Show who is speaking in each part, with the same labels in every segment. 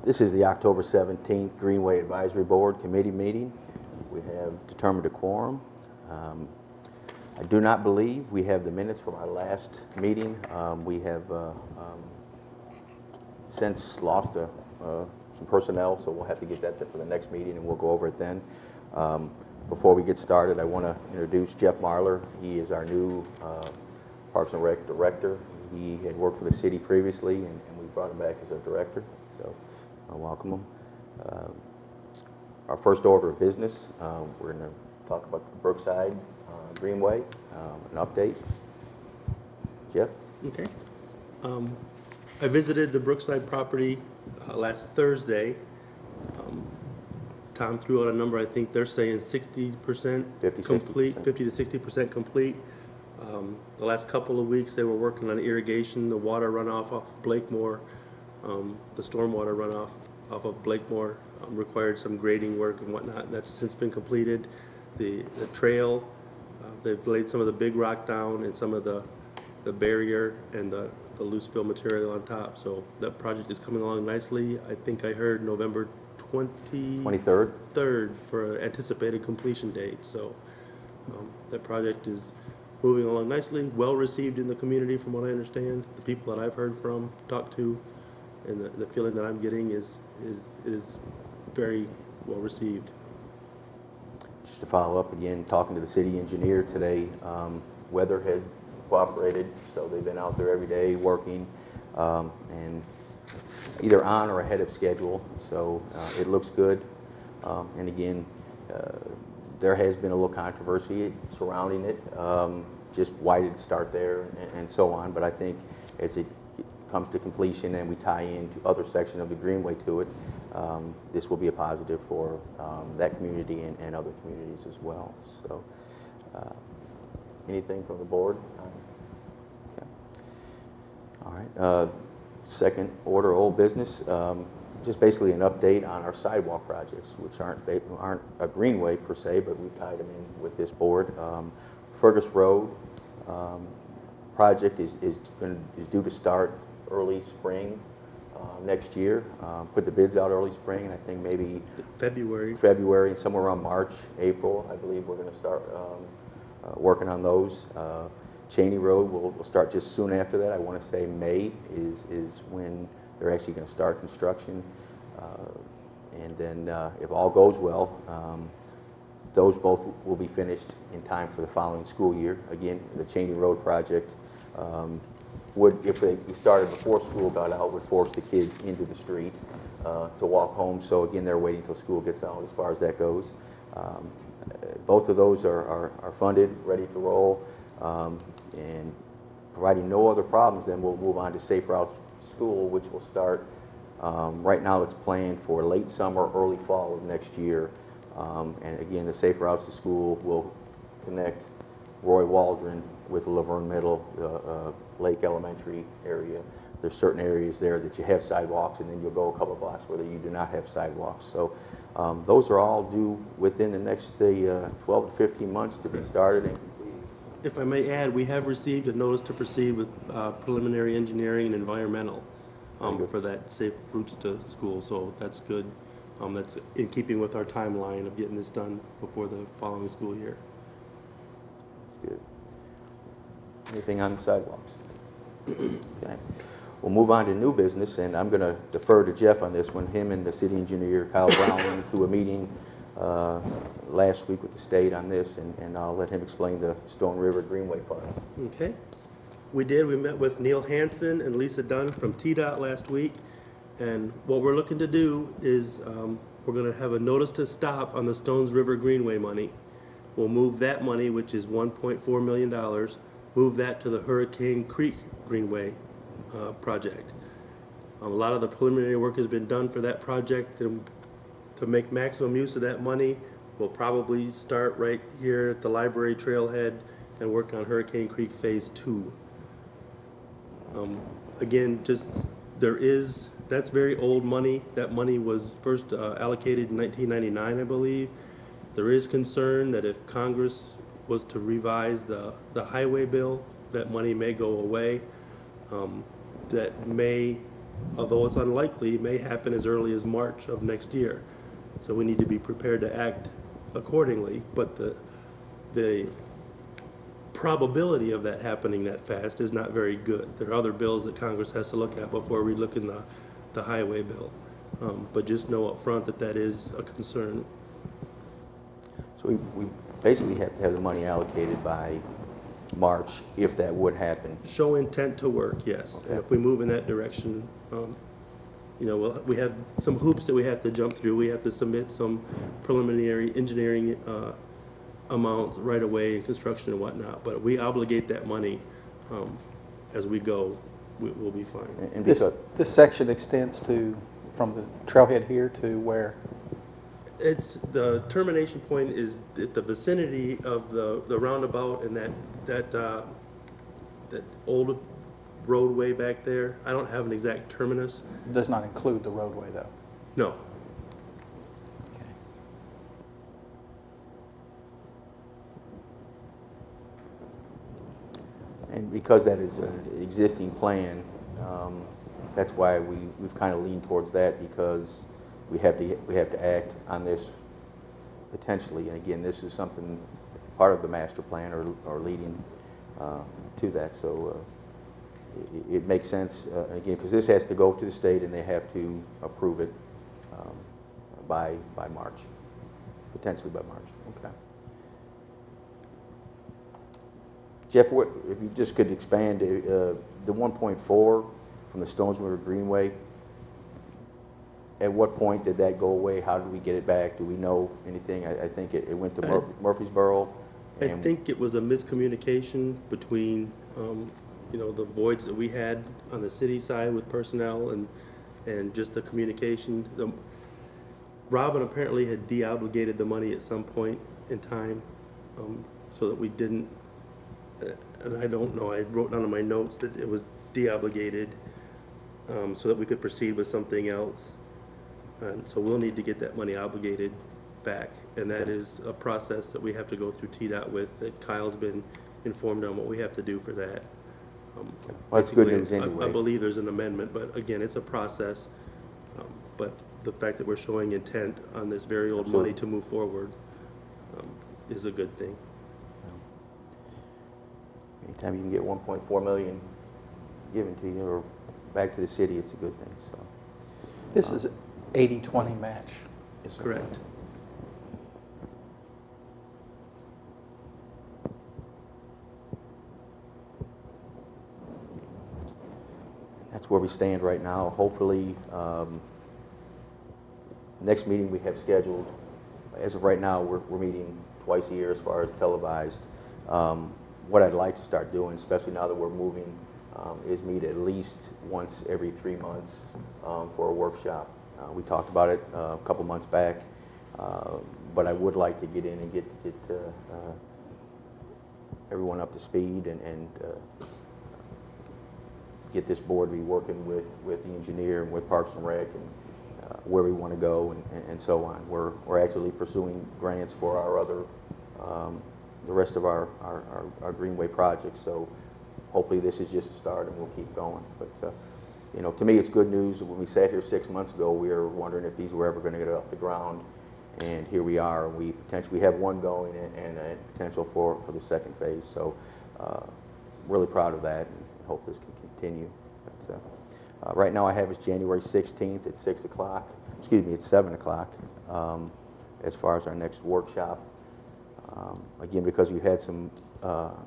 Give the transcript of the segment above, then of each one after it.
Speaker 1: This is the October 17th Greenway Advisory Board Committee meeting. We have determined a quorum. I do not believe we have the minutes from our last meeting. We have since lost some personnel, so we'll have to get that for the next meeting and we'll go over it then. Before we get started, I want to introduce Jeff Marler. He is our new Parks and Rec Director. He had worked for the city previously and we brought him back as our director. So welcome them. Our first order of business, we're going to talk about the Brookside Greenway, an update. Jeff?
Speaker 2: Okay. I visited the Brookside property last Thursday. Tom threw out a number. I think they're saying 60% complete, 50 to 60% complete. The last couple of weeks they were working on irrigation, the water runoff off of Blakemore, the stormwater runoff off of Blakemore required some grading work and whatnot, and that's since been completed. The trail, they've laid some of the big rock down and some of the barrier and the loose fill material on top. So that project is coming along nicely. I think I heard November 23rd for an anticipated completion date. So that project is moving along nicely, well received in the community from what I understand. The people that I've heard from, talked to, and the feeling that I'm getting is very well received.
Speaker 1: Just to follow up again, talking to the city engineer today, weather has cooperated, so they've been out there every day working and either on or ahead of schedule, so it looks good. And again, there has been a little controversy surrounding it, just why did it start there and so on, but I think as it comes to completion and we tie into other sections of the Greenway to it, this will be a positive for that community and other communities as well. So anything from the board? Okay. All right. Second order old business, just basically an update on our sidewalk projects, which aren't a Greenway per se, but we've tied them in with this board. Fergus Road project is due to start early spring next year. Put the bids out early spring, and I think maybe February and somewhere around March, April, I believe we're going to start working on those. Cheney Road will start just soon after that. I want to say May is when they're actually going to start construction. And then if all goes well, those both will be finished in time for the following school year. Again, the Cheney Road project if we started before school got out, would force the kids into the street to walk home. So again, they're waiting until school gets out as far as that goes. Both of those are funded, ready to roll, and providing no other problems, then we'll move on to Safe Routes School, which will start, right now it's planned for late summer, early fall of next year. And again, the Safe Routes to School will connect Roy Waldron with Laverne Middle, Lake Elementary area. There's certain areas there that you have sidewalks, and then you'll go a couple of blocks where you do not have sidewalks. So those are all due within the next, say, 12 to 15 months to be started and completed.
Speaker 2: If I may add, we have received a notice to proceed with preliminary engineering and environmental for that Safe Routes to School, so that's good. That's in keeping with our timeline of getting this done before the following school year.
Speaker 1: Good. Anything on the sidewalks? Okay. We'll move on to new business, and I'm going to defer to Jeff on this one. Him and the city engineer, Kyle Brown, went to a meeting last week with the state on this, and I'll let him explain the Stone River Greenway funds.
Speaker 2: Okay. We met with Neil Hansen and Lisa Dunn from TDOT last week, and what we're looking to do is we're going to have a notice to stop on the Stones River Greenway money. We'll move that money, which is $1.4 million, move that to the Hurricane Creek Greenway project. A lot of the preliminary work has been done for that project, and to make maximum use of that money, we'll probably start right here at the library trailhead and work on Hurricane Creek Phase 2. Again, that's very old money. That money was first allocated in 1999, I believe. There is concern that if Congress was to revise the highway bill, that money may go away. That may although it's unlikely, may happen as early as March of next year. So we need to be prepared to act accordingly, but the probability of that happening that fast is not very good. There are other bills that Congress has to look at before we look in the highway bill. But just know up front that that is a concern.
Speaker 1: So we basically have to have the money allocated by March if that would happen.
Speaker 2: Show intent to work, yes.
Speaker 1: Okay.
Speaker 2: And if we move in that direction, you know, we have some hoops that we have to jump through. We have to submit some preliminary engineering amounts right away in construction and whatnot. But we obligate that money as we go. We'll be fine.
Speaker 1: And
Speaker 3: This section extends from the trailhead here to where?
Speaker 2: It's the termination point is at the vicinity of the roundabout and that old roadway back there. I don't have an exact terminus.
Speaker 3: Does not include the roadway, though.
Speaker 2: No.
Speaker 3: Okay.
Speaker 1: And because that is an existing plan, that's why we've kind of leaned towards that, because we have to act on this potentially. And again, this is something part of the master plan or leading to that. So it makes sense again, because this has to go to the state and they have to approve it by March, potentially by March. Okay. Jeff, if you just could expand the 1.4 from the Stones River Greenway, at what point did that go away? How did we get it back? Do we know anything? I think it went to Murfreesboro.
Speaker 2: I think it was a miscommunication between, you know, the voids that we had on the city side with personnel and just the communication. Robin apparently had de-obligated the money at some point in time, so that we didn't, and I don't know, I wrote down in my notes that it was de-obligated so that we could proceed with something else. And so we'll need to get that money obligated back. And that is a process that we have to go through TDOT with, that Kyle's been informed on what we have to do for that.
Speaker 1: Well, that's good news
Speaker 2: I
Speaker 1: anyway.
Speaker 2: believe there's an amendment, but again, it's a process. But the fact that we're showing intent on this very old money to move forward is a good thing.
Speaker 1: Anytime you can get 1.4 million given to you or back to the city, it's a good thing. So
Speaker 3: This is 80-20 match.
Speaker 1: yes, sir.
Speaker 2: Correct.
Speaker 1: That's where we stand right now. Hopefully, next meeting we have scheduled, as of right now, we're meeting twice a year as far as televised. What I'd like to start doing, especially now that we're moving, is meet at least once every 3 months for a workshop. We talked about it a couple months back, but I would like to get in and get everyone up to speed and get this board to be working with the engineer and with Parks and Rec and where we want to go and so on. We're actually pursuing grants for our other, the rest of our Greenway projects. So hopefully this is just a start and we'll keep going. But you know, to me it's good news. When we sat here 6 months ago, we were wondering if these were ever going to get off the ground, and here we are. We potentially have one going and a potential for the second phase. So really proud of that and hope this can continue. But, right now I have is January 16th at 6 o'clock. Excuse me, it's 7 o'clock as far as our next workshop. Again, because we've had some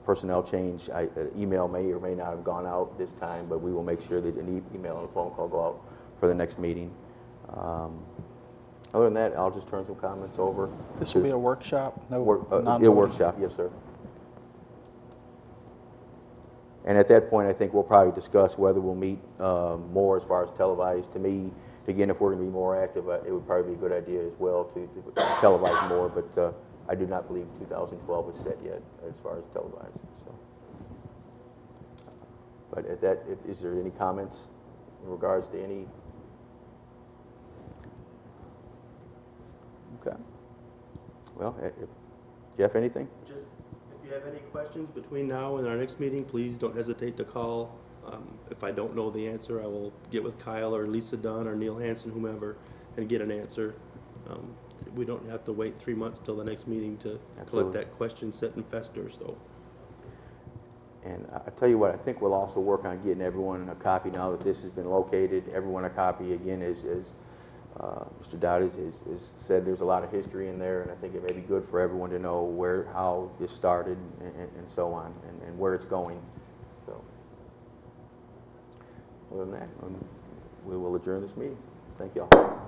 Speaker 1: personnel change, email may or may not have gone out this time, but we will make sure that an email and a phone call go out for the next meeting. Other than that, I'll just turn some comments over.
Speaker 3: This will be a workshop? No,
Speaker 1: a workshop, yes, sir. And at that point, I think we'll probably discuss whether we'll meet more as far as televised. To me, again, if we're going to be more active, it would probably be a good idea as well to televise more, but I do not believe 2012 is set yet as far as televised. So. But at that, is there any comments in regards to any? Okay. Well, Jeff, anything?
Speaker 2: Just if you have any questions between now and our next meeting, please don't hesitate to call If I don't know the answer, I will get with Kyle or Lisa Dunn or Neil Hansen, whomever, and get an answer. We don't have to wait 3 months till the next meeting to let
Speaker 1: Absolutely.
Speaker 2: that question sit and fester, so.
Speaker 1: And I tell you what, I think we'll also work on getting everyone a copy now that this has been located. Everyone a copy again, as Mr. Dowd has said, there's a lot of history in there, and I think it may be good for everyone to know how this started and so on, and where it's going. So, other than that, we will adjourn this meeting. Thank you all.